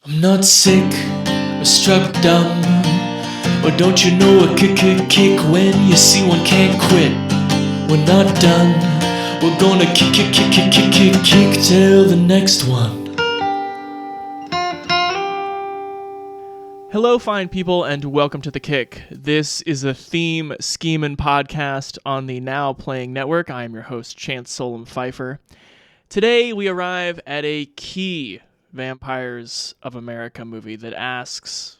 I'm not sick or struck dumb, or don't you know a kick when you see one can't quit. We're not done, we're gonna kick till the next one. Hello, fine people, and welcome to The Kick. This is a theme schemin' podcast on the Now Playing Network. I am your host, Chance Solom Pfeiffer. Today, we arrive at a key Vampires of America movie that asks,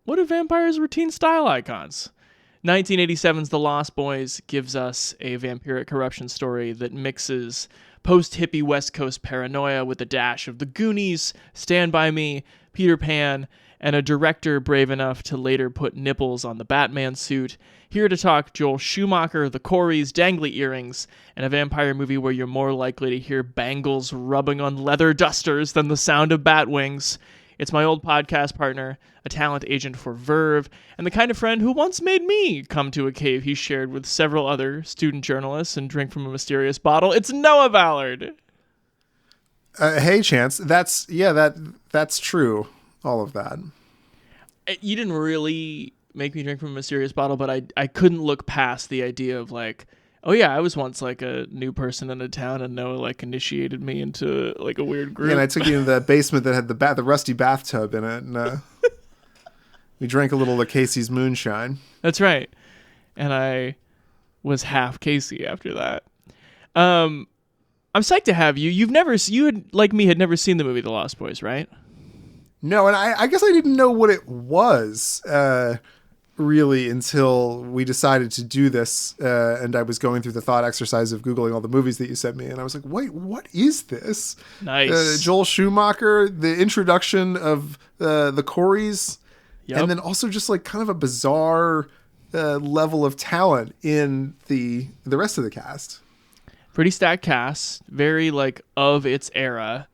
what if vampires were teen style icons? 1987's The Lost Boys gives us a vampiric corruption story that mixes post-hippie West Coast paranoia with a dash of the Goonies, Stand By Me, Peter Pan, and a director brave enough to later put nipples on the Batman suit. Here to talk Joel Schumacher, the Coreys, dangly earrings, and a vampire movie where you're more likely to hear bangles rubbing on leather dusters than the sound of bat wings. It's my old podcast partner, a talent agent for Verve, and the kind of friend who once made me come to a cave he shared with several other student journalists and drink from a mysterious bottle. It's Noah Ballard. Hey, Chance. That's true. All of that. You didn't really make me drink from a mysterious bottle, but I couldn't look past the idea of like, oh yeah, I was once like a new person in a town, and Noah like initiated me into like a weird group. Yeah, and I took you into the basement that had the rusty bathtub in it, and we drank a little of Casey's moonshine. That's right, and I was half Casey after that. I'm psyched to have you. You had like me had never seen the movie The Lost Boys, right? No, and I guess I didn't know what it was really until we decided to do this, and I was going through the thought exercise of Googling all the movies that you sent me, and I was like, wait, what is this? Nice. Joel Schumacher, the introduction of the Coreys, yep. And then also just like kind of a bizarre level of talent in the rest of the cast. Pretty stacked cast, very like of its era.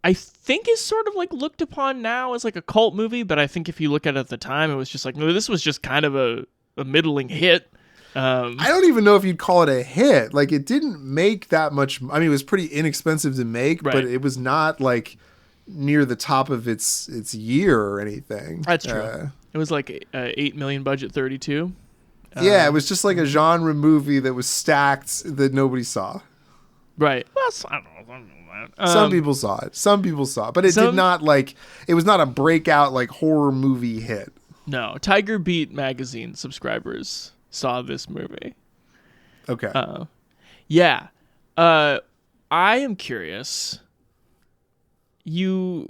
I think is sort of like looked upon now as like a cult movie, but I think if you look at it at the time, it was just like, no, this was just kind of a middling hit. I don't even know if you'd call it a hit. Like, it didn't make that much. I mean, it was pretty inexpensive to make, right. But it was not like near the top of its year or anything. That's true. It was like $8 million budget, 32. Yeah, it was just like a genre movie that was stacked that nobody saw. Right. Well, I don't know. Some people saw it. But it did not like, it was not a breakout like horror movie hit. No. Tiger Beat magazine subscribers saw this movie. Okay. Yeah. I am curious. You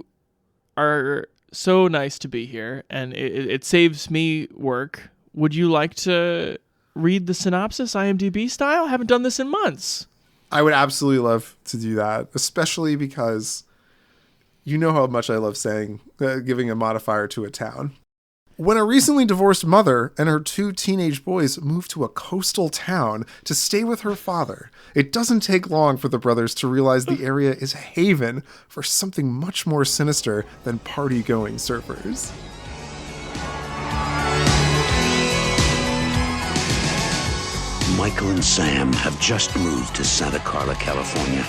are so nice to be here, and it saves me work. Would you like to read the synopsis IMDb style? I haven't done this in months. I would absolutely love to do that, especially because you know how much I love saying, giving a modifier to a town. When a recently divorced mother and her 2 teenage boys move to a coastal town to stay with her father, it doesn't take long for the brothers to realize the area is a haven for something much more sinister than party-going surfers. Michael and Sam have just moved to Santa Carla, California.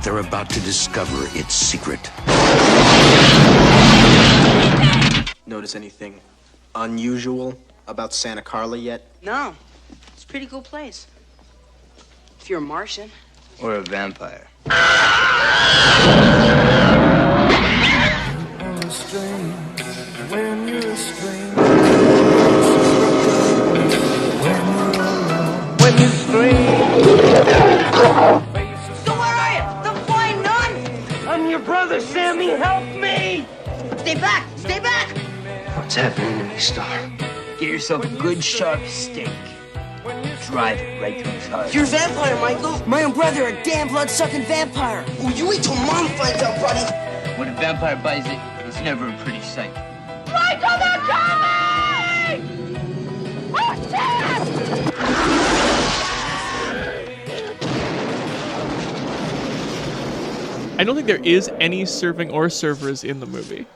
They're about to discover its secret. Notice anything unusual about Santa Carla yet? No. It's a pretty cool place. If you're a Martian. Or a vampire. So where are you? The flying nun? I'm your brother, Sammy. Help me! Stay back! Stay back! What's happening to me, Star? Get yourself a good sharp steak. Drive it right through his heart. You're a vampire, Michael. My own brother, a damn blood-sucking vampire. Oh, you wait till Mom finds out, buddy. When a vampire buys it, it's never a pretty sight. Michael, they're coming! Oh, shit! I don't think there is any surfing or surfers in the movie.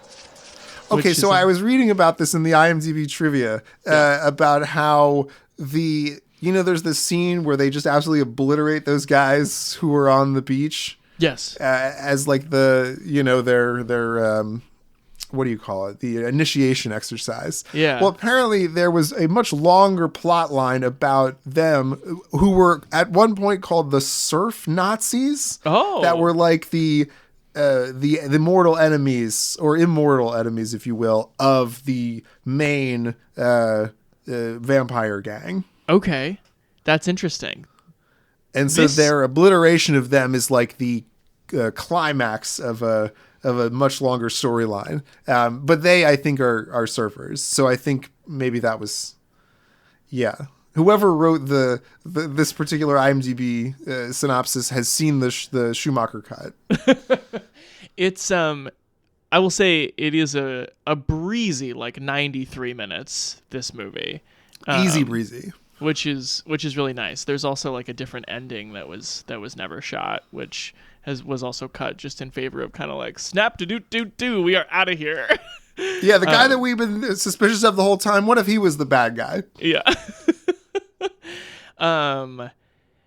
Okay, so I was reading about this in the IMDb trivia about how there's this scene where they just absolutely obliterate those guys who were on the beach. Yes. as like the, their what do you call it? The initiation exercise. Yeah. Well, apparently there was a much longer plot line about them who were at one point called the surf Nazis. Oh. That were like the mortal enemies or immortal enemies, if you will, of the main vampire gang. Okay. That's interesting. And so their obliteration of them is like the climax of a much longer storyline. But they, I think, are surfers. So I think maybe that was, whoever wrote this particular IMDb synopsis has seen the Schumacher cut. It's I will say it is a breezy like 93 minutes. This movie, easy breezy, which is really nice. There's also like a different ending that was never shot, which was also cut just in favor of kind of like snap to do we are out of here. Yeah, the guy that we've been suspicious of the whole time. What if he was the bad guy? Yeah.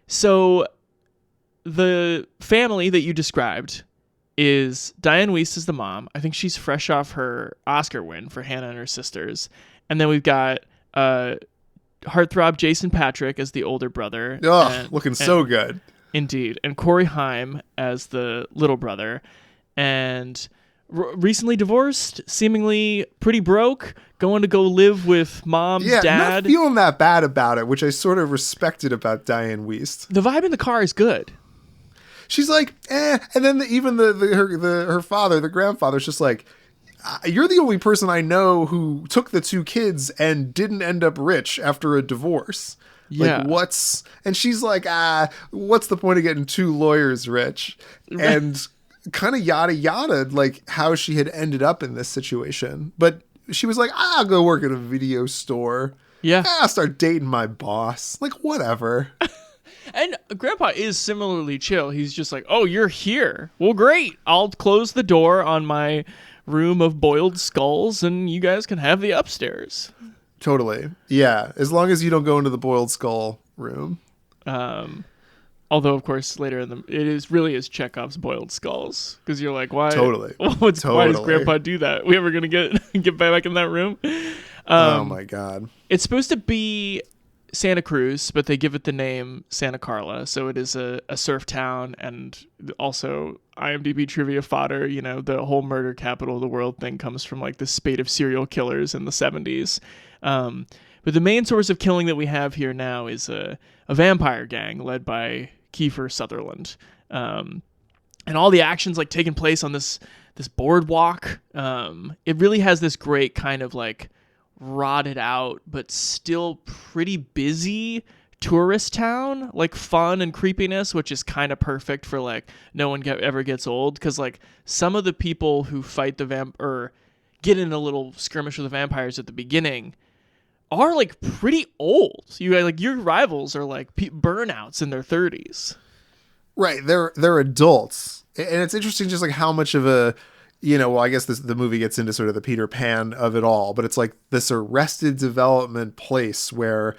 So the family that you described is Diane Wiest is the mom. I think she's fresh off her Oscar win for Hannah and Her Sisters. And then we've got heartthrob Jason Patrick as the older brother. Looking so good. Indeed. And Corey Haim as the little brother. And recently divorced, seemingly pretty broke, going to go live with mom's dad. Not feeling that bad about it, which I sort of respected about Diane Wiest. The vibe in the car is good. She's like, and then her father, the grandfather's just like, you're the only person I know who took the two kids and didn't end up rich after a divorce. Yeah. Like, and she's like, what's the point of getting two lawyers rich? And kind of yada yada, like how she had ended up in this situation. But she was like, I'll go work at a video store. Yeah. I'll start dating my boss. Like, whatever. And Grandpa is similarly chill. He's just like, oh, you're here. Well, great. I'll close the door on my room of boiled skulls and you guys can have the upstairs. Totally. Yeah. As long as you don't go into the boiled skull room. Although, of course, later it really is Chekhov's boiled skulls. Because you're like, why? Totally. Why does Grandpa do that? We ever going to get back in that room? Oh, my God. It's supposed to be Santa Cruz, but they give it the name Santa Carla. So it is a surf town, and also IMDb trivia fodder. You know, the whole murder capital of the world thing comes from like the spate of serial killers in the 70s. But the main source of killing that we have here now is a vampire gang led by Kiefer Sutherland. And all the action's like taking place on this boardwalk. It really has this great kind of like rotted out but still pretty busy tourist town, like fun and creepiness, which is kind of perfect for like no one ever gets old, because like some of the people who fight or get in a little skirmish with the vampires at the beginning are like pretty old. Your rivals are like burnouts in their 30s. Right, they're adults, and it's interesting just like how much of a I guess the movie gets into sort of the Peter Pan of it all, but it's like this Arrested Development place where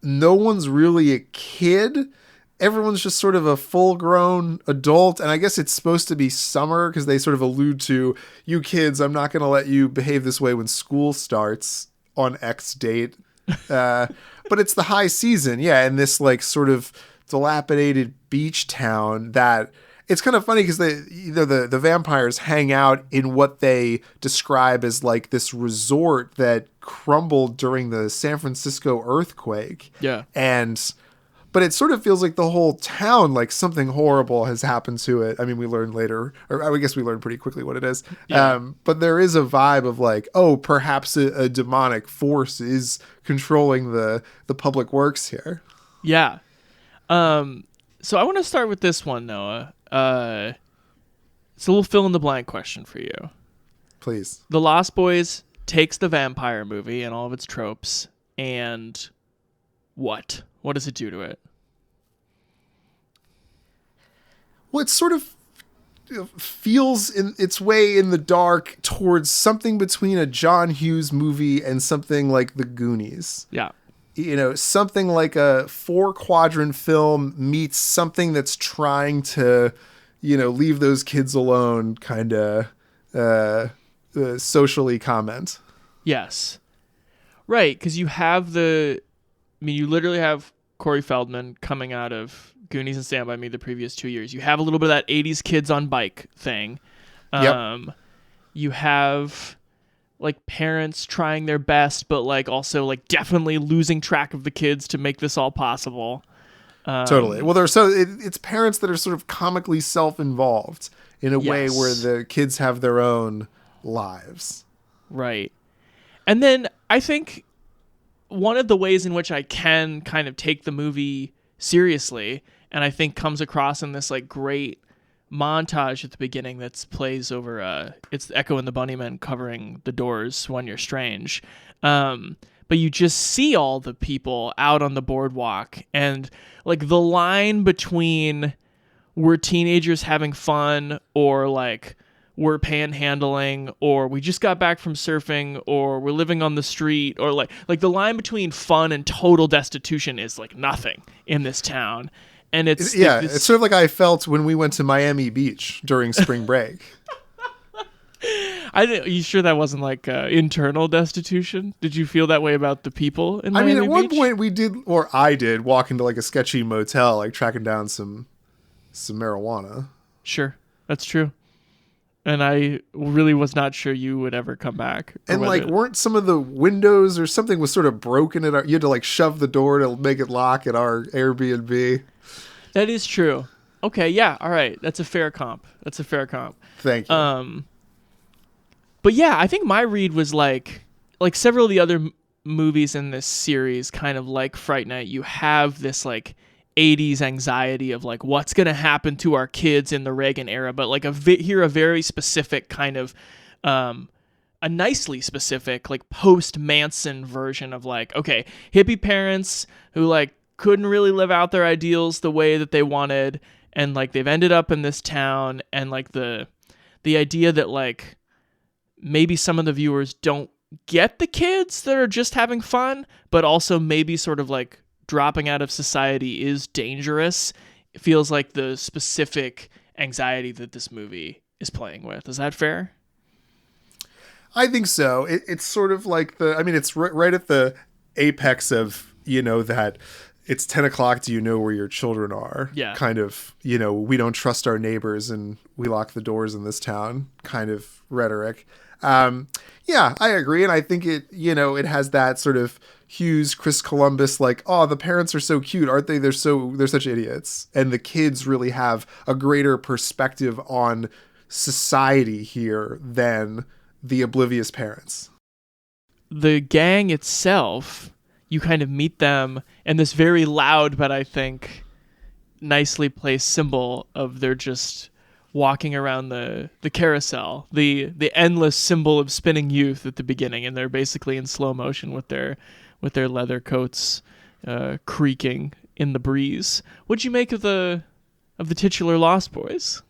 no one's really a kid. Everyone's just sort of a full-grown adult, and I guess it's supposed to be summer because they sort of allude to, you kids, I'm not going to let you behave this way when school starts on X date. But it's the high season, in this like sort of dilapidated beach town that... It's kind of funny because the vampires hang out in what they describe as like this resort that crumbled during the San Francisco earthquake. Yeah. But it sort of feels like the whole town, like something horrible has happened to it. I mean, we learn later, or I guess we learn pretty quickly what it is. Yeah. But there is a vibe of like, oh, perhaps a demonic force is controlling the public works here. Yeah. So I want to start with this one, Noah. It's a little fill in the blank question for you. Please. The Lost Boys takes the vampire movie and all of its tropes, and what? What does it do to it? Well, it sort of feels in its way in the dark towards something between a John Hughes movie and something like the Goonies. Yeah. Something like a 4-quadrant film meets something that's trying to leave those kids alone kind of socially comment. Yes. Right, because you literally have Corey Feldman coming out of Goonies and Stand By Me the previous 2 years. You have a little bit of that 80s kids on bike thing. Yep. You have like parents trying their best, but like also like definitely losing track of the kids to make this all possible. Totally. Well, it's parents that are sort of comically self-involved in a way where the kids have their own lives. Right. And then I think one of the ways in which I can kind of take the movie seriously, and I think comes across in this like great montage at the beginning that plays over it's Echo and the Bunnymen covering The Doors' When You're Strange. But you just see all the people out on the boardwalk, and like the line between we're teenagers having fun, or like we're panhandling, or we just got back from surfing, or we're living on the street, or like the line between fun and total destitution is like nothing in this town. And it's sort of like I felt when we went to Miami Beach during spring break. Are you sure that wasn't like internal destitution? Did you feel that way about the people in Miami Beach? At one point we did, or I did, walk into like a sketchy motel, like tracking down some marijuana. Sure, that's true. And I really was not sure you would ever come back. And like, weren't some of the windows or something was sort of broken at you had to like shove the door to make it lock at our Airbnb. That is true. Okay, yeah, all right. That's a fair comp. Thank you. But yeah, I think my read was like several of the other movies in this series, kind of like Fright Night, you have this like 80s anxiety of like what's going to happen to our kids in the Reagan era, but like a very specific kind of a nicely specific like post-Manson version of like, okay, hippie parents who like couldn't really live out their ideals the way that they wanted, and like they've ended up in this town, and like the idea that like maybe some of the viewers don't get the kids that are just having fun, but also maybe sort of like dropping out of society is dangerous. It feels like the specific anxiety that this movie is playing with. Is that fair? I think so. It's sort of like it's right at the apex of, that it's 10 o'clock. Do you know where your children are? Yeah. Kind of, we don't trust our neighbors and we lock the doors in this town kind of rhetoric. Yeah, I agree. And I think it has that sort of Hughes, Chris Columbus, like, oh, the parents are so cute, aren't they? They're such idiots. And the kids really have a greater perspective on society here than the oblivious parents. The gang itself, you kind of meet them in this very loud, but I think nicely placed symbol of they're just walking around the carousel, the endless symbol of spinning youth at the beginning, and they're basically in slow motion with their leather coats creaking in the breeze. What'd you make of the titular Lost Boys?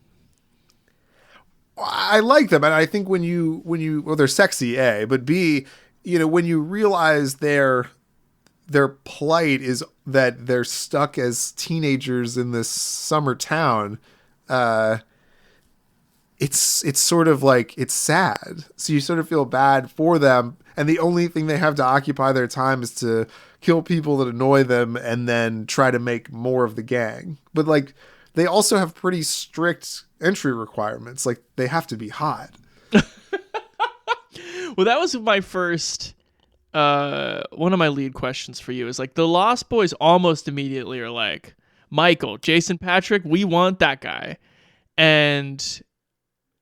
I like them, and I think when you they're sexy, A, but B, when you realize their plight is that they're stuck as teenagers in this summer town, it's sort of like, it's sad. So you sort of feel bad for them. And the only thing they have to occupy their time is to kill people that annoy them and then try to make more of the gang. But like, they also have pretty strict entry requirements. Like, they have to be hot. Well, that was my first, one of my lead questions for you is like, the Lost Boys almost immediately are like, Michael, Jason Patrick, we want that guy. And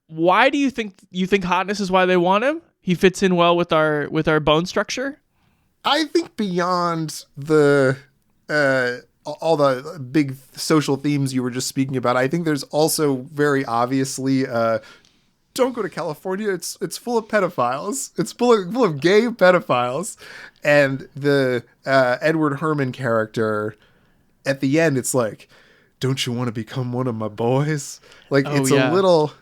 why do you think hotness is why they want him? He fits in well with our bone structure? I think beyond the all the big social themes you were just speaking about, I think there's also very obviously don't go to California. It's full of pedophiles. It's full of gay pedophiles. And the Edward Herman character at the end, it's like, don't you want to become one of my boys? Like, it's a little,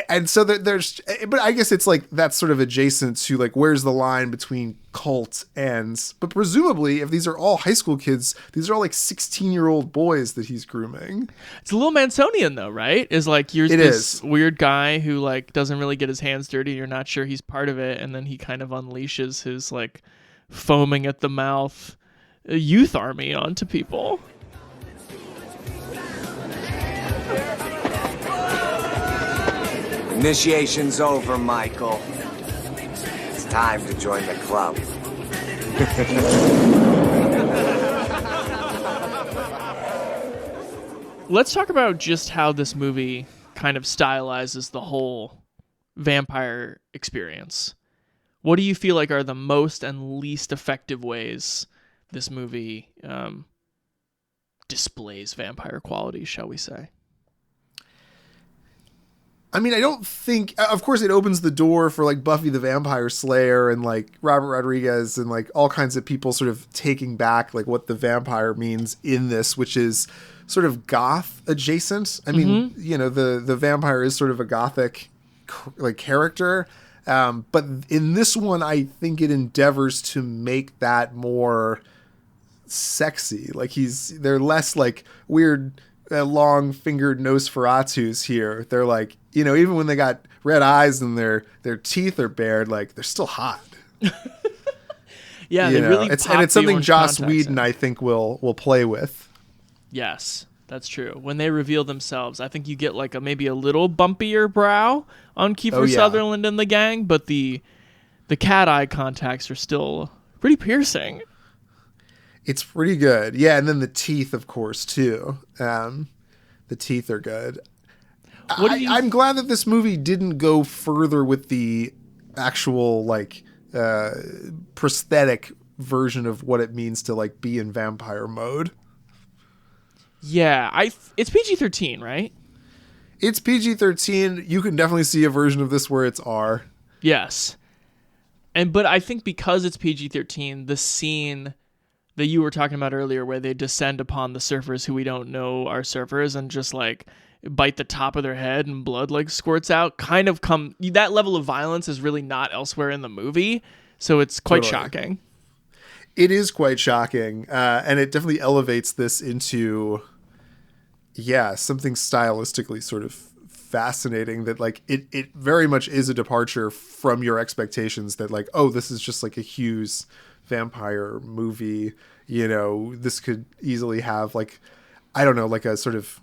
And so there's, but I guess it's like that's sort of adjacent to like where's the line between cult and, but presumably if these are all high school kids, these are all like 16-year-old boys that he's grooming. It's a little Mansonian though, right? Is like you're It this is. weird guy who like doesn't really get his hands dirty. You're not sure he's part of it, and then he kind of unleashes his like foaming at the mouth youth army onto people. Initiation's over, Michael. It's time to join the club. Let's talk about just how this movie kind of stylizes the whole vampire experience. What do you feel like are the most and least effective ways this movie displays vampire qualities, shall we say? I mean, I don't think, of course it opens the door for like Buffy the Vampire Slayer and like Robert Rodriguez and like all kinds of people sort of taking back like what the vampire means in this, which is sort of goth adjacent. I mean, you know, the vampire is sort of a gothic like character. But in this one, I think it endeavors to make that more sexy. Like they're less like weird, long fingered Nosferatus here. They're like, you know, even when they got red eyes and their teeth are bared, like they're still hot. Yeah, you they know? really It's pop the something orange Joss contacts Whedon, in. I think, will play with. Yes, that's true. When they reveal themselves, I think you get like maybe a little bumpier brow on Kiefer yeah. Sutherland and the gang, but the cat eye contacts are still pretty piercing. It's pretty good. Yeah, and then the teeth, of course, too. The teeth are good. I'm glad that this movie didn't go further with the actual like prosthetic version of what it means to like be in vampire mode. Yeah, it's PG-13, right? It's PG-13. You can definitely see a version of this where it's R. Yes. But I think because it's PG-13, the scene that you were talking about earlier where they descend upon the surfers who we don't know are surfers and just like bite the top of their head and blood like squirts out, that level of violence is really not elsewhere in the movie. So it's quite shocking. It is quite shocking. And it definitely elevates this into, something stylistically sort of fascinating that like it very much is a departure from your expectations that like, oh, this is just like a Hughes vampire movie. You know, this could easily have like, I don't know, like a sort of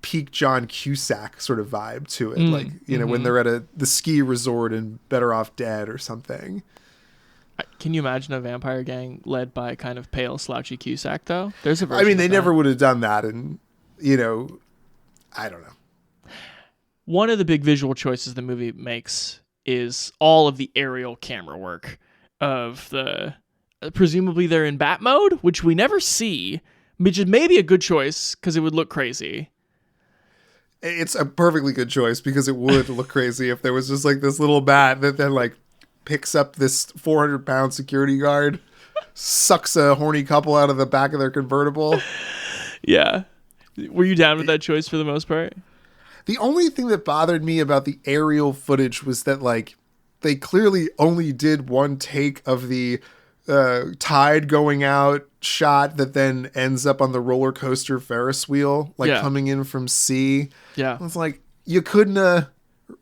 peak John Cusack sort of vibe to it. Like, you know, when they're at the ski resort and Better Off Dead or something. Can you imagine a vampire gang led by kind of pale, slouchy Cusack, though? There's a version I mean, they of that. never would have done that. And, you know, I don't know. One of the big visual choices the movie makes is all of the aerial camera work of presumably they're in bat mode, which we never see, which is maybe a good choice because it would look crazy. It's a perfectly good choice because it would look crazy if there was just like this little bat that then like picks up this 400-pound security guard, sucks a horny couple out of the back of their convertible. Yeah. Were you down with that choice for the most part? The only thing that bothered me about the aerial footage was that like they clearly only did one take of the tide going out shot that then ends up on the roller coaster Ferris wheel, like coming in from sea. Yeah. It's like you couldn't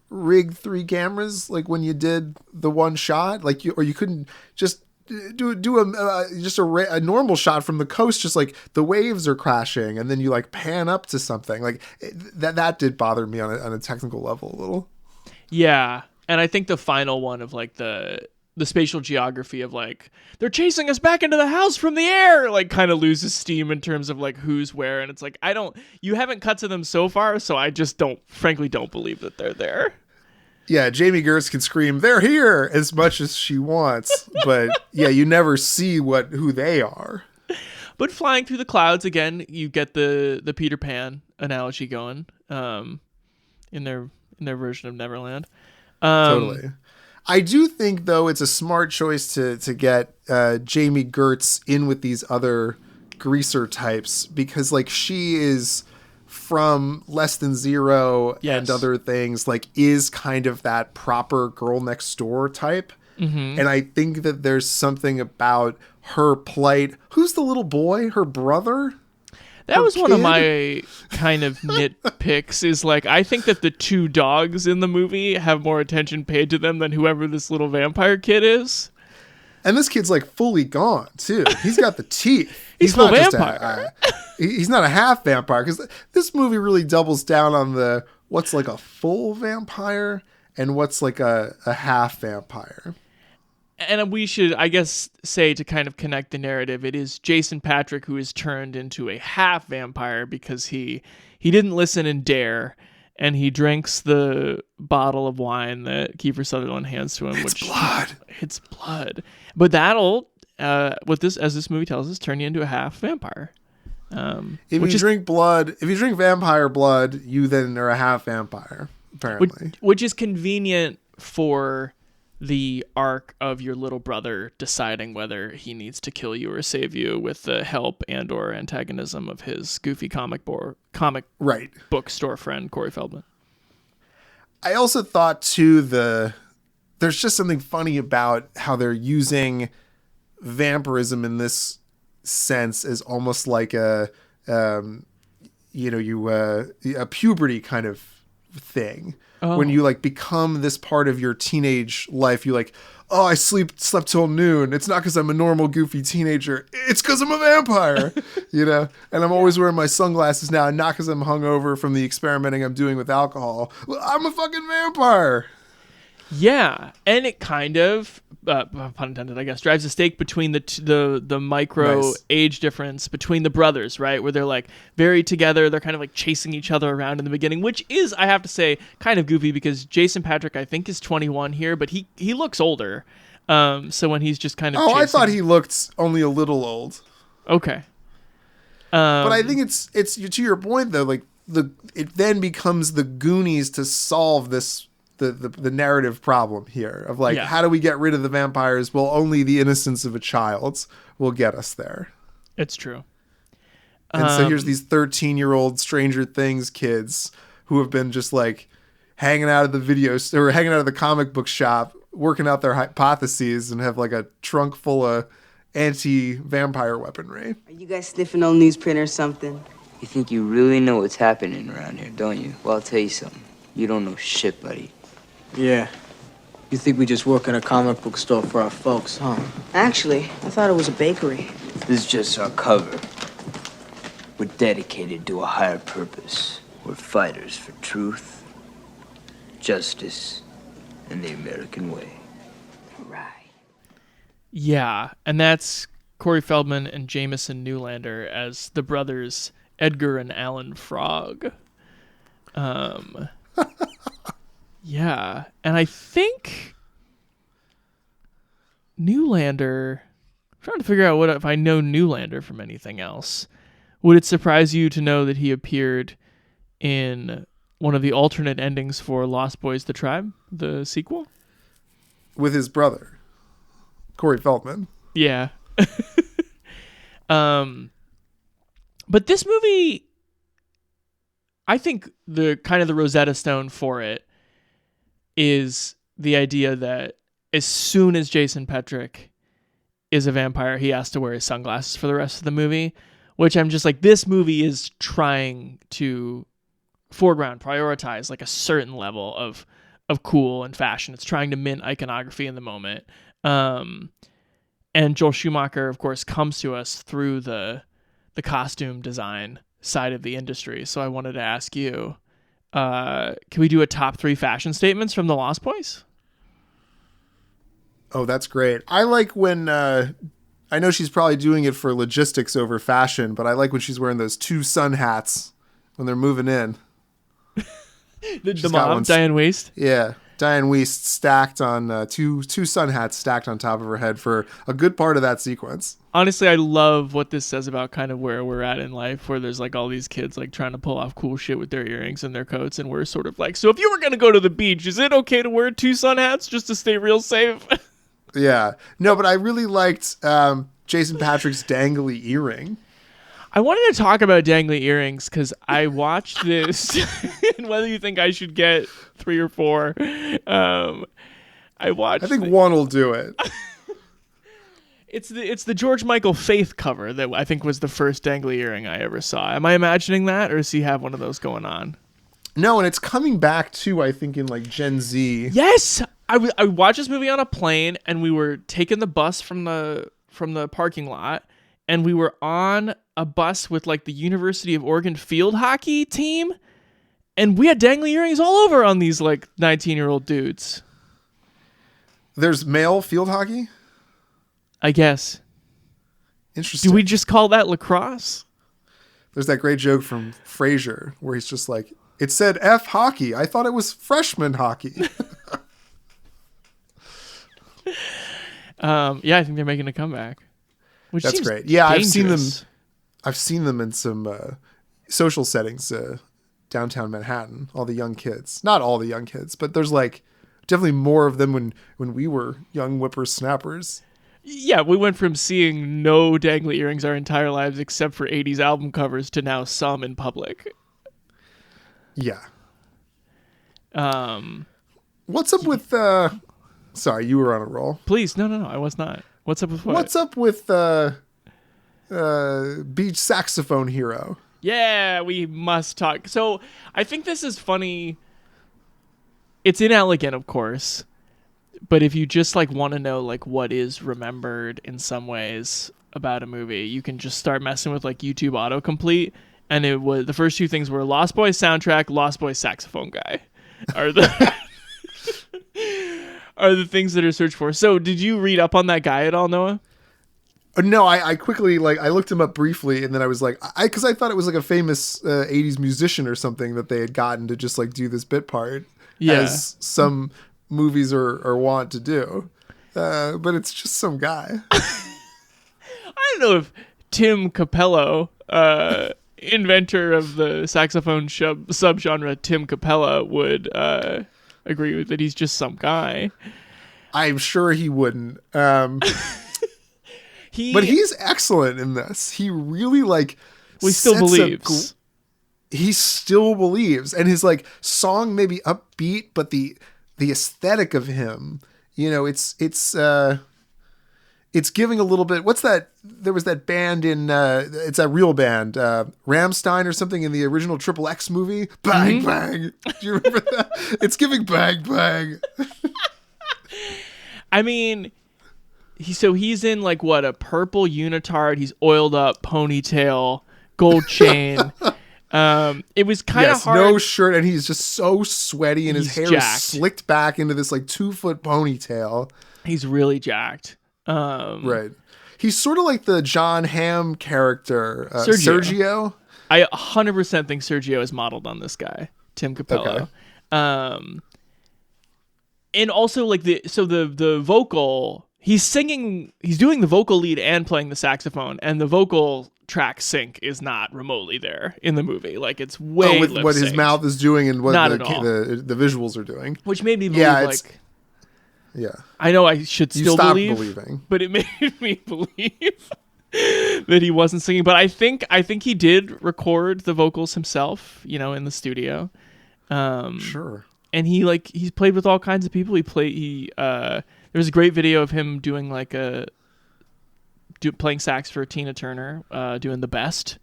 rig 3 cameras like when you did the one shot, like you couldn't just do a normal shot from the coast, just like the waves are crashing and then you like pan up to something like that did bother me on a technical level a little. Yeah. And I think the final one of like the spatial geography of like they're chasing us back into the house from the air like kind of loses steam in terms of like who's where, and it's like you haven't cut to them so far, so I just frankly don't believe that they're there. Yeah, Jamie Gertz can scream "they're here" as much as she wants, but yeah, you never see who they are. But flying through the clouds again, you get the Peter Pan analogy going in their version of Neverland. Totally. I do think, though, it's a smart choice to get Jamie Gertz in with these other greaser types because, like, she is from Less Than Zero Yes. and other things, like, is kind of that proper girl next door type. Mm-hmm. And I think that there's something about her plight. Who's the little boy? Her brother? That Her was one of kid? my kind of nitpicks, is like, I think that the two dogs in the movie have more attention paid to them than whoever this little vampire kid is. And this kid's like fully gone too. He's got the teeth. He's full not just vampire. He's not a half vampire, because this movie really doubles down on the what's like a full vampire and what's like a half vampire. And we should, I guess, say, to kind of connect the narrative, it is Jason Patric who is turned into a half vampire because he didn't listen and dare, and he drinks the bottle of wine that Kiefer Sutherland hands to him. It's blood. It's blood. But that'll, as this movie tells us, turn you into a half vampire. If you drink vampire blood, you then are a half vampire, apparently. Which is convenient for the arc of your little brother deciding whether he needs to kill you or save you with the help and or antagonism of his goofy comic Right. book store friend Corey Feldman. I also thought too, there's just something funny about how they're using vampirism in this sense as almost like a puberty kind of thing. When you like become this part of your teenage life, you like, oh, I slept till noon. It's not because I'm a normal goofy teenager. It's because I'm a vampire, And I'm always wearing my sunglasses now, not because I'm hungover from the experimenting I'm doing with alcohol. I'm a fucking vampire. Yeah, and it kind of, pun intended, I guess, drives a stake between the micro Nice. age difference between the brothers, right? Where they're like very together, they're kind of like chasing each other around in the beginning, which is, I have to say, kind of goofy because Jason Patric, I think, is 21 here, but he looks older. So when he's just kind of I thought he looked only a little old. Okay. But I think it's to your point though, like it then becomes the Goonies to solve this the narrative problem here of like, how do we get rid of the vampires? Well, only the innocence of a child will get us there. It's true. And so here's these 13-year-old Stranger Things kids who have been just like hanging out of the comic book shop, working out their hypotheses, and have like a trunk full of anti-vampire weaponry. Are you guys sniffing on newsprint or something? You think you really know what's happening around here, don't you? Well, I'll tell you something. You don't know shit, buddy. Yeah. You think we just work in a comic book store for our folks, huh? Actually, I thought it was a bakery. This is just our cover. We're dedicated to a higher purpose. We're fighters for truth, justice, and the American way. Right. Yeah, and that's Corey Feldman and Jameson Newlander as the brothers Edgar and Alan Frog. Yeah, and I think Newlander, I'm trying to figure out if I know Newlander from anything else. Would it surprise you to know that he appeared in one of the alternate endings for Lost Boys the Tribe, the sequel? With his brother, Corey Feldman. Yeah. But this movie, I think the kind of the Rosetta Stone for it is the idea that as soon as Jason Patric is a vampire, he has to wear his sunglasses for the rest of the movie, which I'm just like, this movie is trying to prioritize like a certain level of cool and fashion. It's trying to mint iconography in the moment. And Joel Schumacher, of course, comes to us through the costume design side of the industry. So I wanted to ask you, can we do a top 3 fashion statements from the Lost Boys? Oh, that's great. I like when, I know she's probably doing it for logistics over fashion, but I like when she's wearing those 2 sun hats when they're moving in. The mom, Diane Waste? Yeah. Diane Weist stacked on two sun hats stacked on top of her head for a good part of that sequence. Honestly, I love what this says about kind of where we're at in life, where there's like all these kids like trying to pull off cool shit with their earrings and their coats, and we're sort of like, so if you were going to go to the beach, is it okay to wear 2 sun hats just to stay real safe? Yeah. No, but I really liked Jason Patric's dangly earring. I wanted to talk about dangly earrings because I watched this, and whether you think I should get 3 or 4. I think one will do it. It's the George Michael Faith cover that I think was the first dangly earring I ever saw. Am I imagining that, or does he have one of those going on? No, and it's coming back too, I think, in like Gen Z. Yes! I watched this movie on a plane, and we were taking the bus from the parking lot, and we were on a bus with like the University of Oregon field hockey team, and we had dangly earrings all over on these like 19-year-old dudes. There's male field hockey? I guess. Interesting. Do we just call that lacrosse? There's that great joke from Frasier where he's just like, it said F hockey. I thought it was freshman hockey. Yeah, I think they're making a comeback. Which That's seems great. Yeah, dangerous. I've seen them in some social settings downtown Manhattan. All the young kids. Not all the young kids, but there's like definitely more of them when we were young whippersnappers. Yeah, we went from seeing no dangly earrings our entire lives except for 80s album covers to now some in public. Yeah. Um, What's up with sorry, you were on a roll. Please, no, I was not. What's up with what? What's up with beach saxophone hero? Yeah, we must talk. So I think this is funny. It's inelegant, of course, but if you just like want to know like what is remembered in some ways about a movie, you can just start messing with like YouTube autocomplete, and it was the first 2 things were Lost Boys soundtrack, Lost Boys saxophone guy, are the are the things that are searched for. So did you read up on that guy at all, Noah? No, I quickly I looked him up briefly, and then I was like, because I thought it was like a famous 80s musician or something that they had gotten to just like do this bit part, as some movies are wont to do, but it's just some guy. I don't know if Tim Capello, inventor of the saxophone subgenre Tim Capella, would agree with that. He's just some guy. I'm sure he wouldn't. But he's excellent in this. He really he still believes. He still believes, and his like song may be upbeat, but the aesthetic of him, it's giving a little bit. What's that? There was that band in it's a real band, Rammstein or something in the original XXX movie. Bang bang. Do you remember that? It's giving bang bang. I mean, he's in like what, a purple unitard. He's oiled up, ponytail, gold chain. It was kind of hard. No shirt, and he's just so sweaty, and his hair jacked. is slicked back into this like 2-foot ponytail. He's really jacked. Right. He's sort of like the John Hamm character, Sergio. I 100% think Sergio is modeled on this guy, Tim Capello. Okay. And also like the vocal, he's doing the vocal lead and playing the saxophone, and the vocal track sync is not remotely there in the movie. Like it's way with what his mouth is doing and what the visuals are doing. Which made me believe yeah. I know I should still believing, but it made me believe that he wasn't singing. But I think he did record the vocals himself, in the studio. Sure. And he's played with all kinds of people. There's a great video of him doing playing sax for Tina Turner, doing The Best,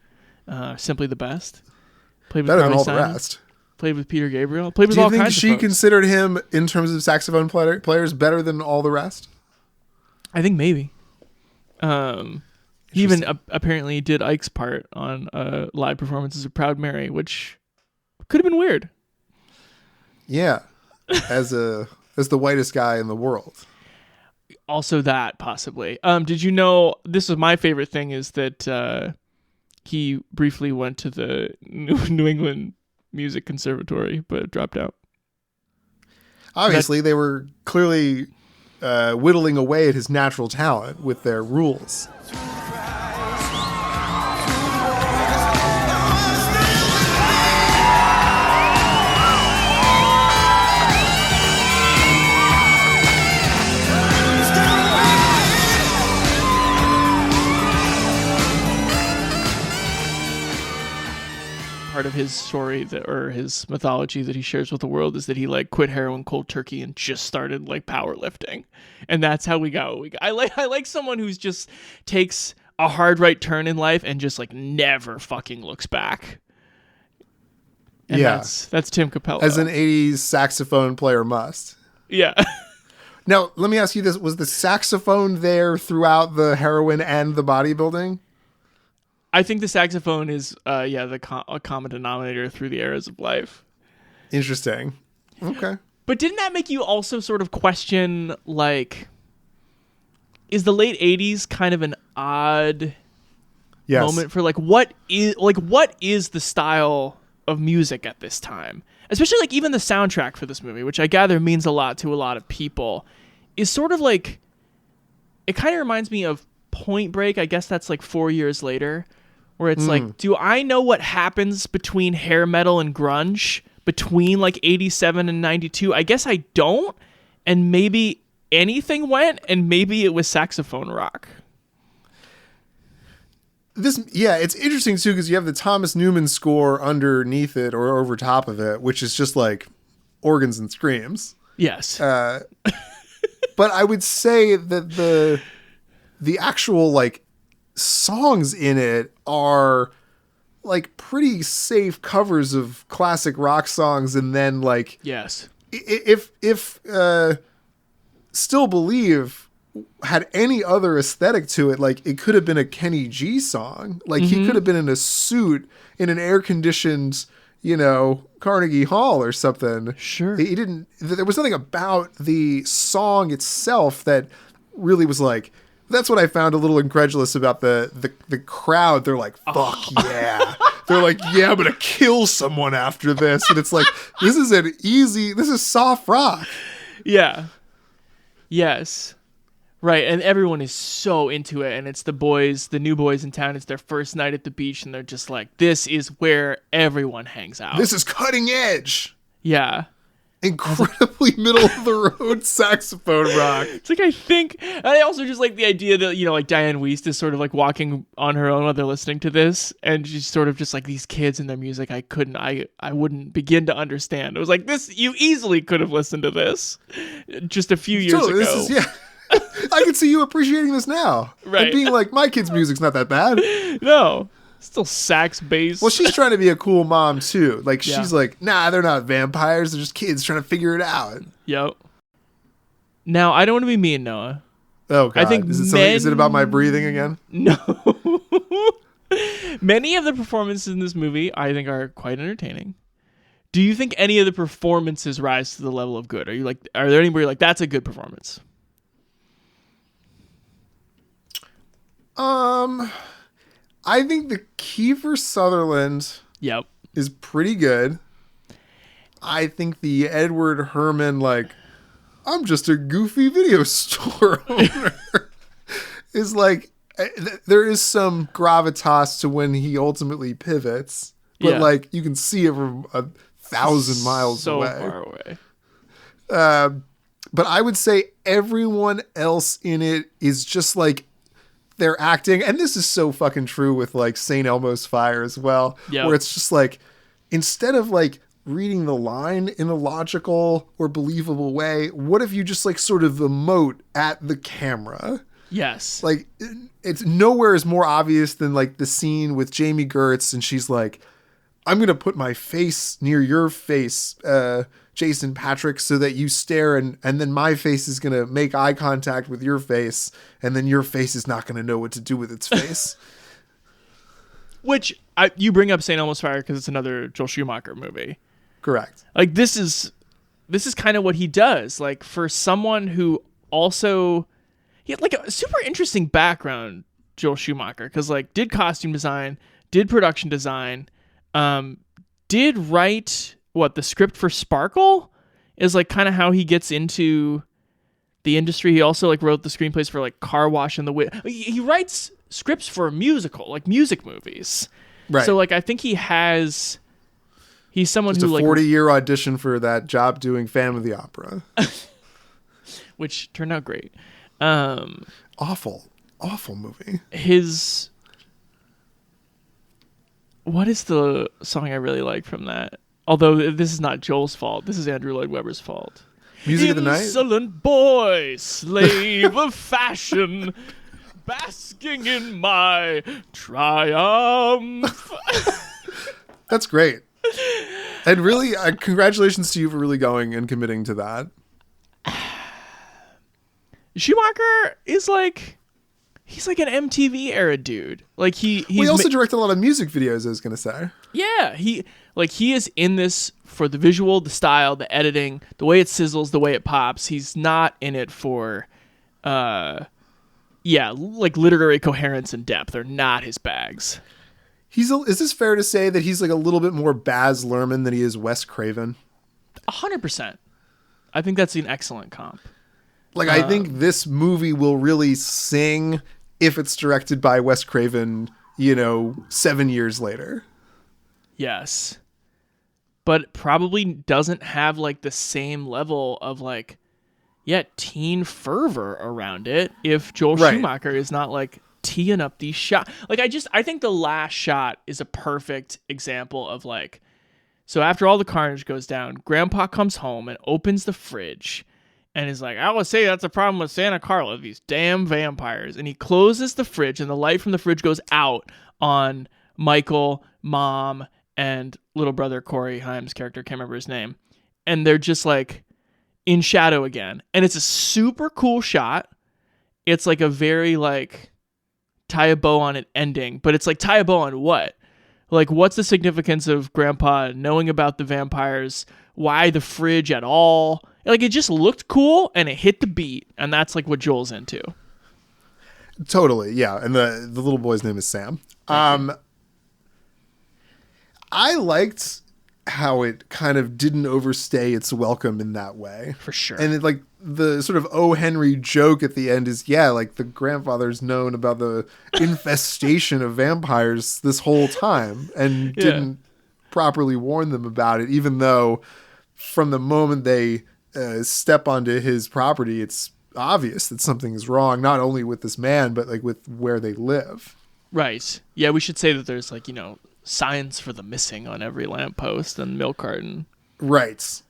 Simply the Best. Played with better Carly than all Simon. the rest. Played with Peter Gabriel. Played with all kinds of folks. Do you think she considered him, in terms of saxophone players, better than all the rest? I think maybe. He even apparently did Ike's part on live performances of Proud Mary, which could have been weird. Yeah, as the whitest guy in the world. Also that, possibly. Did you know, this was my favorite thing, is that he briefly went to the New England Music Conservatory, but dropped out. Obviously, they were clearly whittling away at his natural talent with their rules. part of his story or his mythology that he shares with the world is that he like quit heroin cold turkey and just started like powerlifting, and that's how we got what we got. I like someone who's just takes a hard right turn in life and just like never fucking looks back. And that's Tim Capello. As an 80s saxophone player must. Yeah. Now, let me ask you this. Was the saxophone there throughout the heroin and the bodybuilding? I think the saxophone is, a common denominator through the eras of life. Interesting. Okay. But didn't that make you also sort of question, like, is the late 80s kind of an odd moment for, like, what is the style of music at this time? Especially, like, even the soundtrack for this movie, which I gather means a lot to a lot of people, is sort of like, it kind of reminds me of Point Break. I guess that's like 4 years later, where it's like, do I know what happens between hair metal and grunge between like 87 and 92? I guess I don't. And maybe anything went, and maybe it was saxophone rock. It's interesting too, because you have the Thomas Newman score underneath it or over top of it, which is just like organs and screams. Yes. But I would say that the actual like songs in it are like pretty safe covers of classic rock songs, and then like yes, if Still Believe had any other aesthetic to it, like it could have been a Kenny G song. Like he could have been in a suit in an air conditioned, Carnegie Hall or something. Sure. He didn't, there was nothing about the song itself that really was like, that's what I found a little incredulous about the crowd. They're like, fuck yeah. They're like, yeah, I'm going to kill someone after this. And it's like, this is soft rock. Yeah. Yes. Right. And everyone is so into it. And it's the new boys in town. It's their first night at the beach. And they're just like, this is where everyone hangs out. This is cutting edge. Yeah. Incredibly middle of the road saxophone rock. It's like, I also just like the idea that, like Diane Wiest is sort of like walking on her own while they're listening to this. And she's sort of just like, these kids and their music, I wouldn't begin to understand. It was like, you easily could have listened to this just a few years ago. I can see you appreciating this now. Right. And being like, my kid's music's not that bad. No. Still sax bass. Well, she's trying to be a cool mom too. Like she's like, nah, they're not vampires. They're just kids trying to figure it out. Yep. Now, I don't want to be mean, Noah. Oh God. I think is it about my breathing again? No. Many of the performances in this movie, I think, are quite entertaining. Do you think any of the performances rise to the level of good? Are there anybody you're like, that's a good performance? I think the Kiefer Sutherland is pretty good. I think the Edward Herrmann, like, I'm just a goofy video store owner, is like, there is some gravitas to when he ultimately pivots, but like, you can see it from 1,000 miles away. So far away. But I would say everyone else in it is just like, they're acting, and this is so fucking true with like St. Elmo's Fire as well, where it's just like, instead of like reading the line in a logical or believable way, what if you just like sort of emote at the camera? Yes. Like it's nowhere is more obvious than like the scene with Jamie Gertz, and she's like, I'm going to put my face near your face, Jason Patrick, so that you stare, and then my face is going to make eye contact with your face, and then your face is not going to know what to do with its face. Which, you bring up St. Elmo's Fire because it's another Joel Schumacher movie. Correct. Like, this is kind of what he does. Like, for someone who also, he had like a super interesting background, Joel Schumacher, because like did costume design, did production design, did write the script for Sparkle is like kind of how he gets into the industry. He also like wrote the screenplays for like Car Wash and the Wit. He writes scripts for a musical, like music movies. Right. So like I think he's someone just who a like 40-year audition for that job doing Phantom of the Opera, which turned out great. Awful movie. What is the song I really like from that? Although this is not Joel's fault. This is Andrew Lloyd Webber's fault. Music of the Night? Insolent boy, slave of fashion, basking in my triumph. That's great. And really, congratulations to you for really going and committing to that. Schumacher is like... He's like an MTV era dude. Like he also directed a lot of music videos, I was gonna say. Yeah, he is in this for the visual, the style, the editing, the way it sizzles, the way it pops. He's not in it for like literary coherence and depth. They're not his bags. Is this fair to say that he's like a little bit more Baz Luhrmann than he is Wes Craven? 100%. I think that's an excellent comp. Like, I think this movie will really sing if it's directed by Wes Craven, 7 years later. Yes. But probably doesn't have like the same level of teen fervor around it if Joel Schumacher is not like teeing up these shots. Like, I think the last shot is a perfect example of like, so after all the carnage goes down, Grandpa comes home and opens the fridge. And is like, I would say that's a problem with Santa Carla, these damn vampires. And he closes the fridge, and the light from the fridge goes out on Michael, Mom, and little brother Corey Haim's character. Can't remember his name. And they're just like in shadow again. And it's a super cool shot. It's like a very like tie a bow on it ending. But it's like tie a bow on what? Like, what's the significance of Grandpa knowing about the vampires? Why the fridge at all? Like, it just looked cool and it hit the beat, and that's like what Joel's into. Totally, yeah. And the little boy's name is Sam. I liked how it kind of didn't overstay its welcome in that way. For sure. And like the sort of O. Henry joke at the end is, yeah, like the grandfather's known about the infestation of vampires this whole time and didn't properly warn them about it, even though from the moment they step onto his property, it's obvious that something is wrong, not only with this man, but like with where they live. Right. Yeah, we should say that there's like, signs for the missing on every lamppost and milk carton. Right.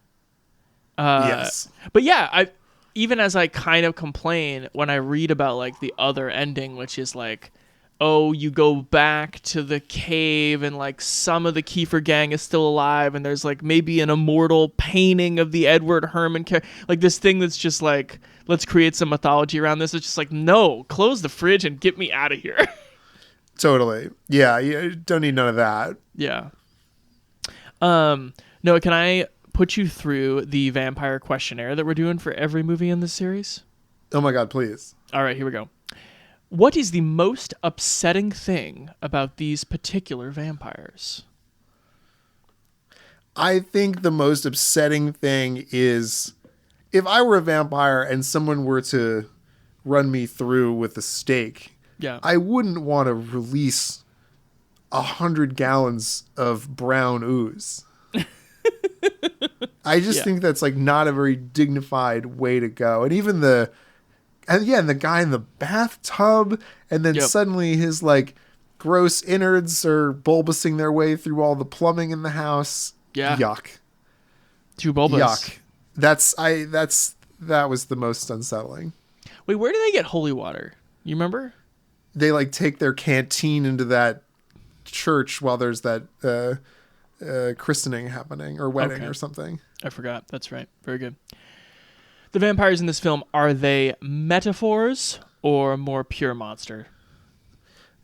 Yes. But yeah, even as I kind of complain when I read about like the other ending, which is like, oh, you go back to the cave and like some of the Kiefer gang is still alive and there's like maybe an immortal painting of the Edward Herman character. Like this thing that's just like, let's create some mythology around this. It's just like, no, close the fridge and get me out of here. Totally. Yeah, you don't need none of that. Yeah. Noah, can I put you through the vampire questionnaire that we're doing for every movie in this series? Oh my God, please. All right, here we go. What is the most upsetting thing about these particular vampires? I think the most upsetting thing is if I were a vampire and someone were to run me through with a stake, I wouldn't want to release 100 gallons of brown ooze. I just think that's like not a very dignified way to go. And even the guy in the bathtub, and then suddenly his like gross innards are bulbousing their way through all the plumbing in the house. Yeah. Yuck. Too bulbous. Yuck. That was the most unsettling. Wait, where do they get holy water? You remember? They like take their canteen into that church while there's that christening happening or wedding or something. I forgot. That's right. Very good. The vampires in this film, are they metaphors or more pure monster?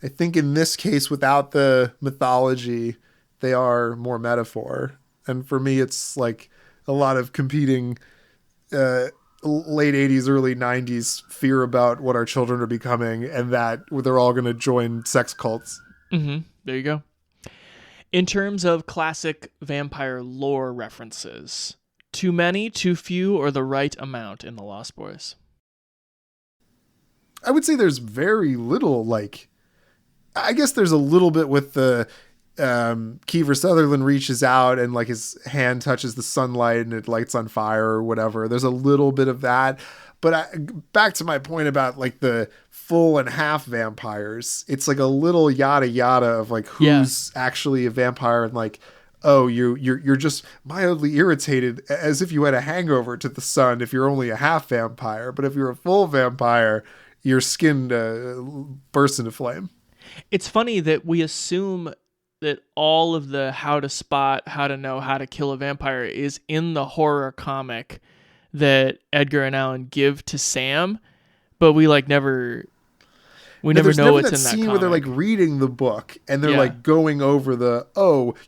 I think in this case, without the mythology, they are more metaphor. And for me, it's like a lot of competing late 80s, early 90s fear about what our children are becoming and that they're all going to join sex cults. Mm-hmm. There you go. In terms of classic vampire lore references, too many, too few, or the right amount in The Lost Boys? I would say there's very little, like, I guess there's a little bit with the Kiefer Sutherland reaches out and like his hand touches the sunlight and it lights on fire or whatever. There's a little bit of that. But back to my point about like the full and half vampires, it's like a little yada yada of like who's actually a vampire and like, oh, you're just mildly irritated as if you had a hangover to the sun if you're only a half vampire. But if you're a full vampire, your skin bursts into flame. It's funny that we assume that all of the how to spot, how to know how to kill a vampire is in the horror comic that Edgar and Allan give to Sam, but we like never know what's in that scene comic. where they're like reading the book and they're like going over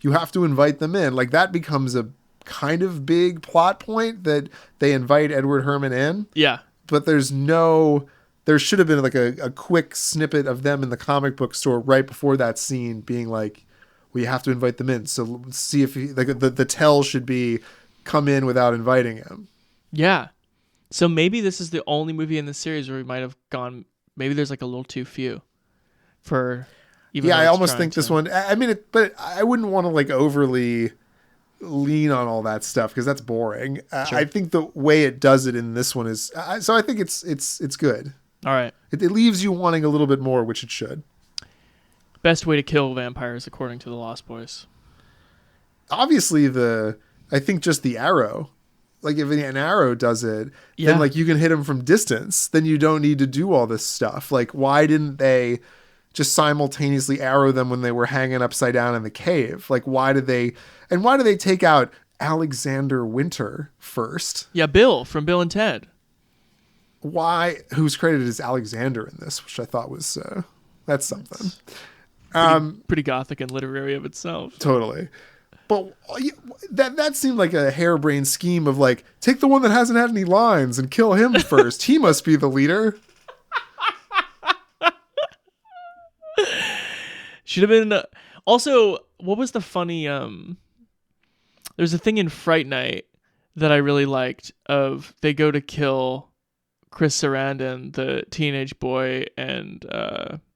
you have to invite them in. Like that becomes a kind of big plot point that they invite Edward Herrmann in. Yeah. But there should have been like a quick snippet of them in the comic book store right before that scene being like, we have to invite them in. So let's see if the tell should be come in without inviting him. Yeah. So maybe this is the only movie in the series where we might have gone, maybe there's like a little too few for even. Yeah, I almost think this one, I mean, but I wouldn't want to like overly lean on all that stuff because that's boring. Sure. I think the way it does it in this one is, so I think it's good. All right. It leaves you wanting a little bit more, which it should. Best way to kill vampires according to the Lost Boys. Obviously I think just the arrow. Like if an arrow does it, then like you can hit them from distance. Then you don't need to do all this stuff. Like why didn't they just simultaneously arrow them when they were hanging upside down in the cave? Like why did they take out Alexander Winter first? Yeah, Bill from Bill and Ted. Why? Who's credited as Alexander in this, which I thought was that's something. Pretty gothic and literary of itself. Totally. But that seemed like a harebrained scheme of like, take the one that hasn't had any lines and kill him first. He must be the leader. Should have been. Also, what was the funny? There's a thing in Fright Night that I really liked. Of they go to kill Chris Sarandon, the teenage boy, and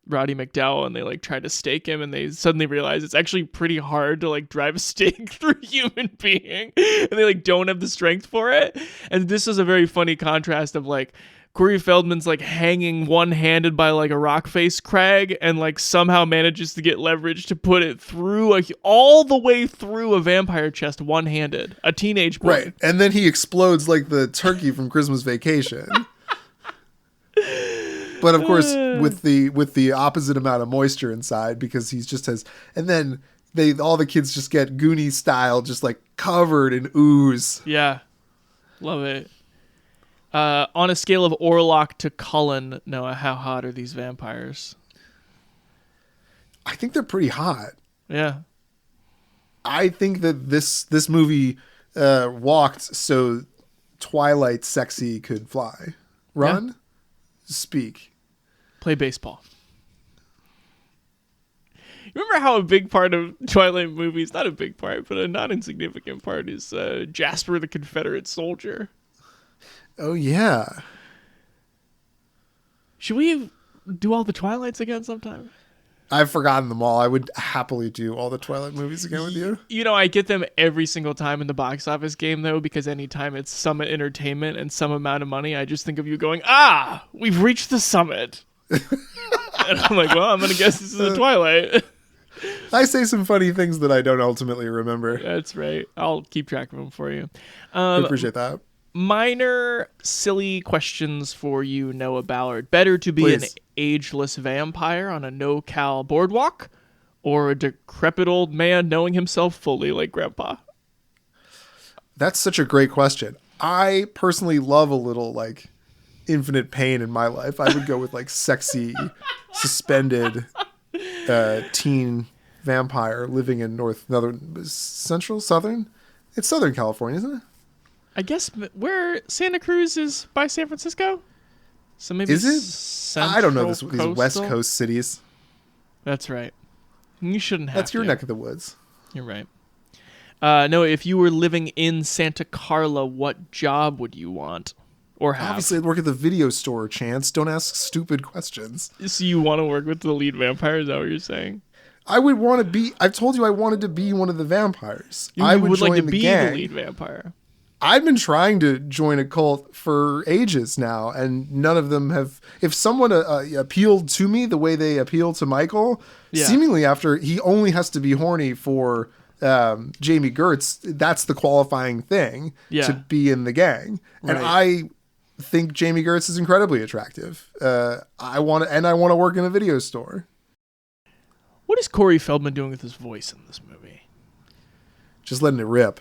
Roddy McDowell, and they like try to stake him, and they suddenly realize it's actually pretty hard to like drive a stake through a human being, and they like don't have the strength for it. And this is a very funny contrast of like Corey Feldman's like hanging one-handed by like a rock face crag, and like somehow manages to get leverage to put it through all the way through a vampire chest one-handed, a teenage boy. Right, and then he explodes like the turkey from Christmas Vacation. But of course, with the opposite amount of moisture inside, because he's just has, and then all the kids just get Goonies style, just like covered in ooze. Yeah, love it. On a scale of Orlok to Cullen, Noah, how hot are these vampires? I think they're pretty hot. Yeah, I think that this movie walked so Twilight Sexy could fly, run. Yeah. Speak. Play baseball. Remember how a big part of Twilight movies, not a big part, but a not insignificant part, is Jasper the Confederate soldier? Oh, yeah. Should we do all the Twilights again sometime? I've forgotten them all. I would happily do all the Twilight movies again with you. You know, I get them every single time in the box office game, though, because anytime it's Summit Entertainment and some amount of money, I just think of you going, we've reached the summit. And I'm like, well, I'm going to guess this is a Twilight. I say some funny things that I don't ultimately remember. That's right. I'll keep track of them for you. I appreciate that. Minor, silly questions for you, Noah Ballard. Better to be an ageless vampire on a no-cal boardwalk, or a decrepit old man knowing himself fully like Grandpa? That's such a great question. I personally love a little, like, infinite pain in my life. I would go with, like, sexy, suspended teen vampire living in southern? It's Southern California, isn't it? I guess where Santa Cruz is by San Francisco? So maybe is it? I don't know these West Coast cities. That's right. You shouldn't have That's your neck of the woods. You're right. No, if you were living in Santa Carla, what job would you want or have? Obviously, I'd work at the video store, Chance. Don't ask stupid questions. So you want to work with the lead vampire? Is that what you're saying? I would want to be. I've told you I wanted to be one of the vampires. I You would like to join the be gang. the lead vampire. I've been trying to join a cult for ages now, and none of them have. If someone appealed to me the way they appeal to Michael, seemingly after he only has to be horny for Jamie Gertz, that's the qualifying thing to be in the gang. And I think Jamie Gertz is incredibly attractive. I want to work in a video store. What is Corey Feldman doing with his voice in this movie? Just letting it rip.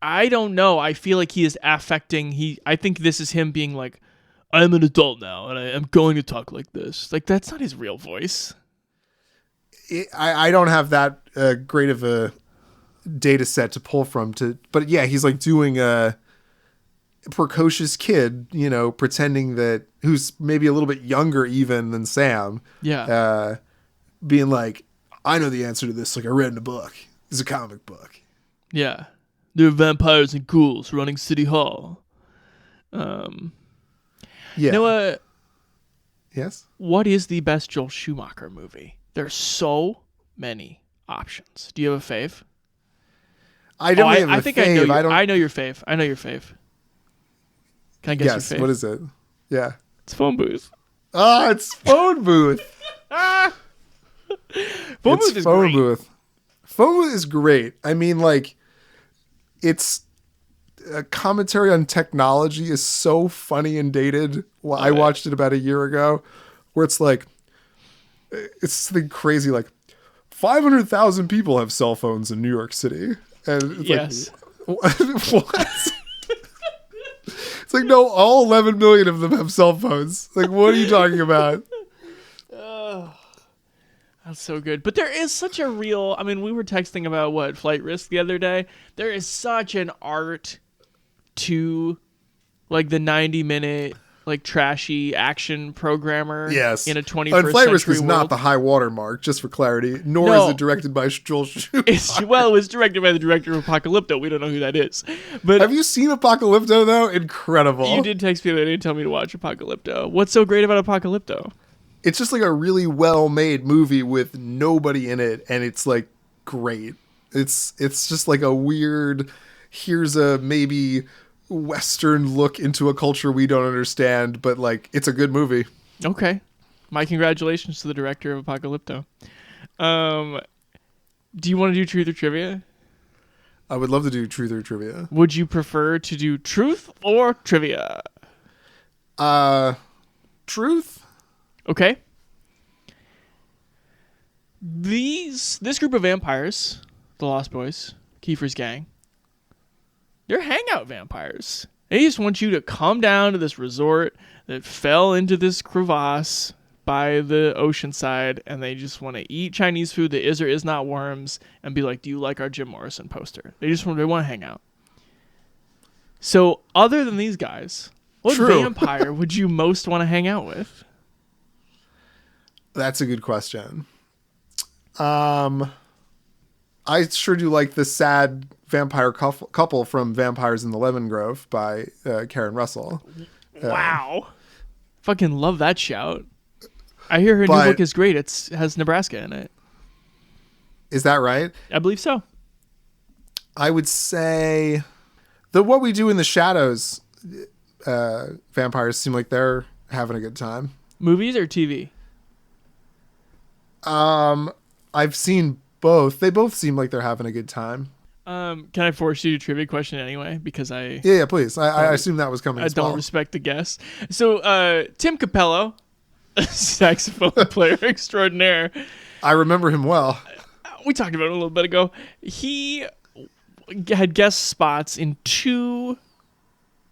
I don't know. I feel like he is affecting. I think this is him being like, I'm an adult now, and I am going to talk like this. Like, that's not his real voice. I don't have that great of a data set to pull from. But yeah, he's like doing a precocious kid, pretending that who's maybe a little bit younger even than Sam. Yeah. Being like, I know the answer to this. Like I read in a book. It's a comic book. Yeah. There are vampires and ghouls running City Hall. Yeah. Yes? What is the best Joel Schumacher movie? There's so many options. Do you have a fave? I don't have a I think fave. I know your fave. I know your fave. Can I guess your fave? What is it? Yeah. It's Phone Booth. Oh, it's Phone Booth. Phone Booth is great. Phone Booth is great. I mean, like, it's a commentary on technology is so funny and dated. Well, I watched it about a year ago, where it's like, it's something crazy like 500,000 people have cell phones in New York City, and it's like, what? It's like, no, all 11 million of them have cell phones. Like, what are you talking about? That's so good. But there is such a real, I mean, we were texting about Flight Risk the other day. There is such an art to like the 90-minute like trashy action programmer in a 21st and Flight Risk century is world. not the high watermark, just for clarity, nor is it directed by Joel Schumacher. It was directed by the director of Apocalypto. We don't know who that is. But have you seen Apocalypto though? Incredible. You did text me the other day and tell me to watch Apocalypto. What's so great about Apocalypto? It's just like a really well-made movie with nobody in it, and it's like great. It's just like a weird, here's a maybe Western look into a culture we don't understand, but like it's a good movie. Okay. My congratulations to the director of Apocalypto. Do you want to do truth or trivia? I would love to do truth or trivia. Would you prefer to do truth or trivia? Truth. Okay. This group of vampires, the Lost Boys, Kiefer's gang, they're hangout vampires. They just want you to come down to this resort that fell into this crevasse by the ocean side, and they just want to eat Chinese food that is or is not worms and be like, do you like our Jim Morrison poster? They want to hang out. So other than these guys, what vampire would you most want to hang out with? That's a good question. I sure do like the sad vampire couple from Vampires in the Lemon Grove by Karen Russell. Wow. Fucking love that shout. I hear her new book is great. It has Nebraska in it. Is that right? I believe so. I would say What We Do in the Shadows vampires seem like they're having a good time. Movies or TV? I've seen both. They both seem like they're having a good time. Can I force you to trivia question anyway? Because Yeah, please. I assume that was coming. I don't respect the guess. So Tim Capello, saxophone player extraordinaire. I remember him well. We talked about it a little bit ago. He had guest spots in 2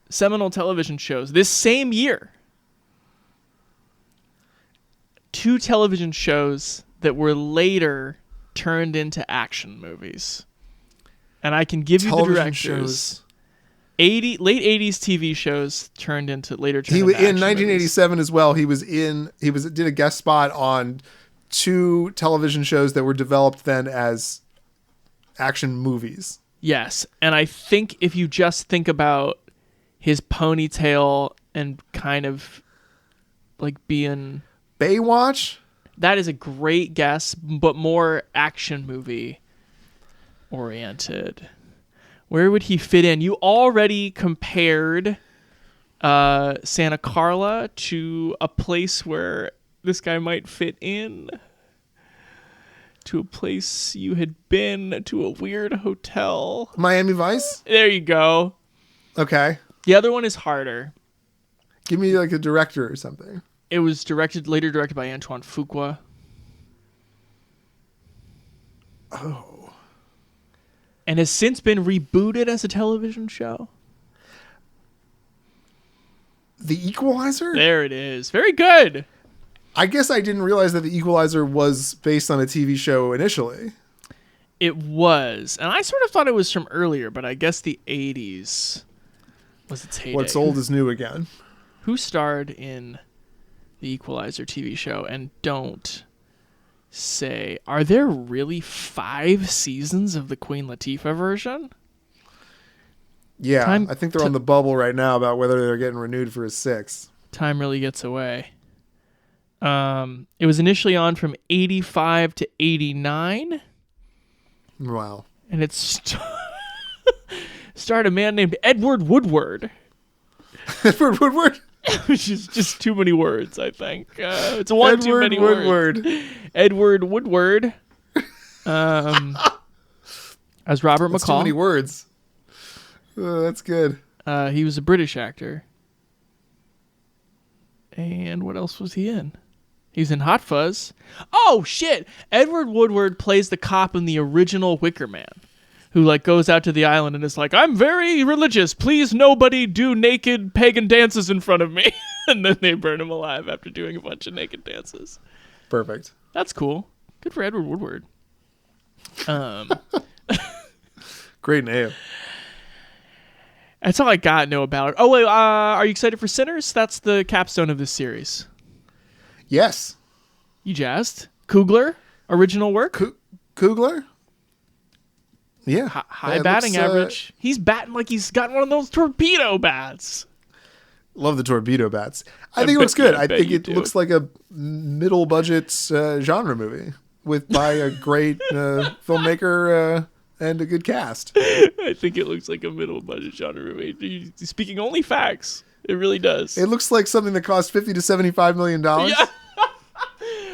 seminal television shows this same year. 2 television shows that were later turned into action movies. And I can give you the directors. Late 80s TV shows turned into later turned into action in 1987 movies. as well. He did a guest spot on 2 television shows that were developed then as action movies. Yes, and I think if you just think about his ponytail and kind of like being Baywatch? That is a great guess, but more action movie oriented. Where would he fit in? You already compared Santa Carla to a place where this guy might fit in. To a place you had been, to a weird hotel. Miami Vice? There you go. Okay. The other one is harder. Give me like a director or something. It was later directed by Antoine Fuqua. Oh. And has since been rebooted as a television show. The Equalizer? There it is. Very good. I guess I didn't realize that The Equalizer was based on a TV show initially. It was. And I sort of thought it was from earlier, but I guess the 80s was its heyday. What's old is new again. Who starred in The Equalizer TV show? And don't say, are there really 5 seasons of the Queen Latifah version? Yeah, I think they're on the bubble right now about whether they're getting renewed for a 6th. Time really gets away. It was initially on from 85 to 89. Wow. And it starred a man named Edward Woodward. Edward Woodward? Which is just too many words, I think. It's one Edward too many Woodward. words. Edward Woodward. As Robert That's McCall. too many words. That's good. He was a British actor. And what else was he in? He's in Hot Fuzz. Oh, shit! Edward Woodward plays the cop in the original Wicker Man, who like goes out to the island and is like, I'm very religious. Please nobody do naked pagan dances in front of me. And then they burn him alive after doing a bunch of naked dances. Perfect. That's cool. Good for Edward Woodward. Great name. That's all I got, Noah Ballard. Oh, wait, are you excited for Sinners? That's the capstone of this series. Yes. You jazzed? Kugler, original work? Kugler? Yeah. High batting average. He's batting like he's got one of those torpedo bats. Love the torpedo bats. I think it looks good. I think it looks like a middle budget genre movie by a great filmmaker and a good cast. I think it looks like a middle budget genre movie. You're speaking only facts. It really does. It looks like something that cost $50 to $75 million. Yeah.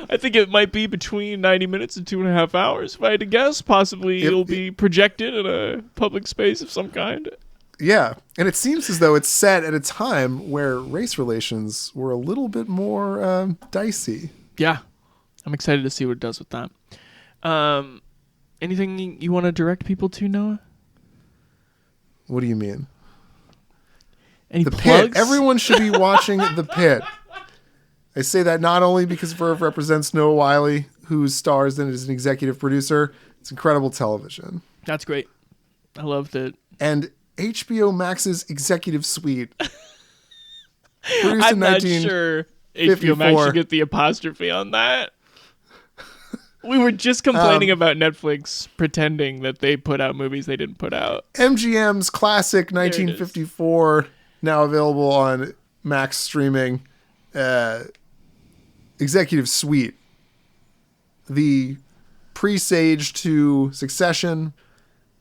I think it might be between 90 minutes and 2.5 hours. If I had to guess, possibly it'll be projected in a public space of some kind. Yeah. And it seems as though it's set at a time where race relations were a little bit more dicey. Yeah. I'm excited to see what it does with that. Anything you want to direct people to, Noah? What do you mean? Any The plugs? Pit. Everyone should be watching The Pit. I say that not only because Verve represents Noah Wiley, who stars in it as an executive producer. It's incredible television. That's great. I love that. And HBO Max's executive suite. I'm not sure HBO Max should get the apostrophe on that. We were just complaining about Netflix pretending that they put out movies they didn't put out. MGM's classic 1954, now available on Max streaming. Executive Suite, the presage to Succession,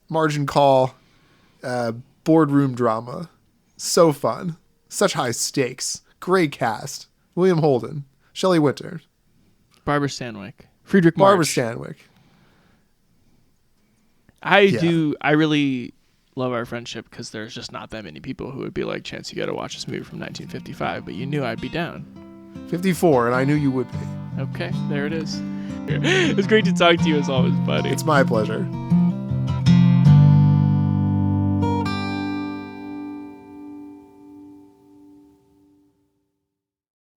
Margin Call, boardroom drama. So fun. Such high stakes. Great cast. William Holden, Shelley Winter, Barbara Stanwyck, Friedrich March. Barbara Stanwyck. I really love our friendship because there's just not that many people who would be like, Chance, you got to watch this movie from 1955, but you knew I'd be down. 54, and I knew you would be. Okay, there it is. It was great to talk to you as always, buddy. It's my pleasure.